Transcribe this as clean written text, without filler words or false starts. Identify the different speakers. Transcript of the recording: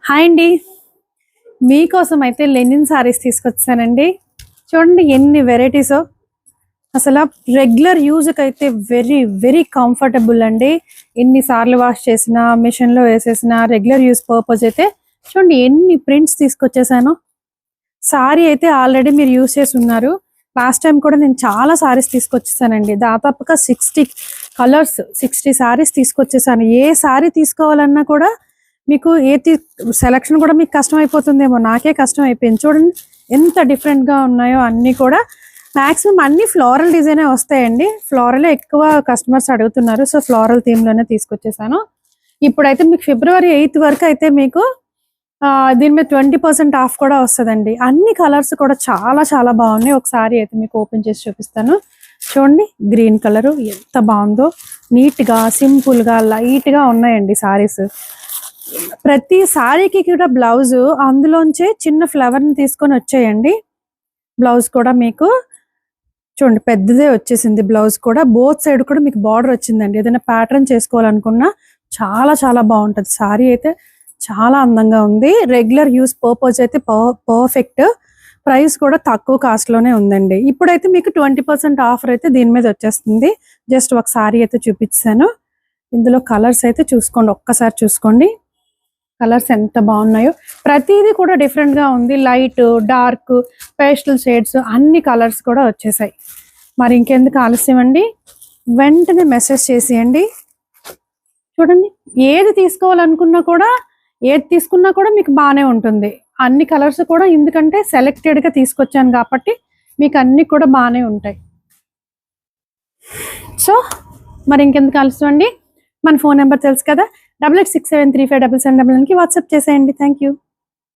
Speaker 1: Hi అండి, మీకోసం అయితే లెనిన్ సారీస్ తీసుకొచ్చానండి. చూడండి ఎన్ని వెరైటీస్. అసలు రెగ్యులర్ యూజ్కి అయితే వెరీ వెరీ కంఫర్టబుల్ అండి. ఎన్నిసార్లు వాష్ చేసినా, మిషన్లో వేసేసిన రెగ్యులర్ యూజ్ పర్పస్ అయితే చూడండి ఎన్ని ప్రింట్స్ తీసుకొచ్చేసాను. సారీ అయితే ఆల్రెడీ మీరు యూజ్ చేసి ఉన్నారు. లాస్ట్ టైం కూడా నేను చాలా సారీస్ తీసుకొచ్చేసానండి. దాదాపుగా 60 కలర్స్, 60 సారీస్ తీసుకొచ్చేసాను. ఏ సారీ తీసుకోవాలన్నా కూడా మీకు సెలక్షన్ కూడా మీకు కష్టం అయిపోతుందేమో. నాకే కష్టం అయిపోయింది. చూడండి ఎంత డిఫరెంట్గా ఉన్నాయో అన్నీ కూడా. మ్యాక్సిమం అన్ని ఫ్లోరల్ డిజైనే వస్తాయండి. ఫ్లోరలే ఎక్కువ కస్టమర్స్ అడుగుతున్నారు. సో ఫ్లోరల్ థీమ్లోనే తీసుకొచ్చేసాను. ఇప్పుడైతే మీకు ఫిబ్రవరి 8 వరకు అయితే మీకు దీని మీద 20% ఆఫ్ కూడా వస్తుందండి. అన్ని కలర్స్ కూడా చాలా చాలా బాగున్నాయి. ఒకసారి అయితే మీకు ఓపెన్ చేసి చూపిస్తాను. చూడండి గ్రీన్ కలరు ఎంత బాగుందో. నీట్గా, సింపుల్గా, లైట్గా ఉన్నాయండి సారీస్. ప్రతి సారీకి కూడా బ్లౌజ్ అందులోంచే చిన్న ఫ్లవర్ని తీసుకొని వచ్చేయండి. బ్లౌజ్ కూడా మీకు చూడండి పెద్దదే వచ్చేసింది. బ్లౌజ్ కూడా బోత్ సైడ్ కూడా మీకు బార్డర్ వచ్చిందండి. ఏదైనా ప్యాటర్న్ చేసుకోవాలనుకున్నా చాలా చాలా బాగుంటుంది. సారీ అయితే చాలా అందంగా ఉంది. రెగ్యులర్ యూస్ పర్పస్ అయితే పర్ఫెక్ట్. ప్రైస్ కూడా తక్కువ కాస్ట్లోనే ఉందండి. ఇప్పుడైతే మీకు 20% ఆఫర్ అయితే దీని మీద వచ్చేస్తుంది. జస్ట్ ఒక సారీ అయితే చూపించాను. ఇందులో కలర్స్ అయితే చూసుకోండి, ఒక్కసారి చూసుకోండి కలర్స్ ఎంత బాగున్నాయో. ప్రతిదీ కూడా డిఫరెంట్గా ఉంది. లైట్, డార్క్, పేస్టల్ షేడ్స్ అన్ని కలర్స్ కూడా వచ్చేసాయి. మరి ఇంకెందుకు ఆలస్యం అండి, వెంటనే మెసేజ్ చేసేయండి. చూడండి ఏది తీసుకోవాలనుకున్నా కూడా, ఏది తీసుకున్నా కూడా మీకు బాగానే ఉంటుంది. అన్ని కలర్స్ కూడా ఎందుకంటే సెలెక్టెడ్గా తీసుకొచ్చాను కాబట్టి మీకు అన్ని కూడా బాగానే ఉంటాయి. సో మరి ఇంకెందుకు ఆలస్యం అండి, మన ఫోన్ నెంబర్ తెలుసు కదా, 8867357799కి వాట్సాప్ చేసేయండి. Thank you.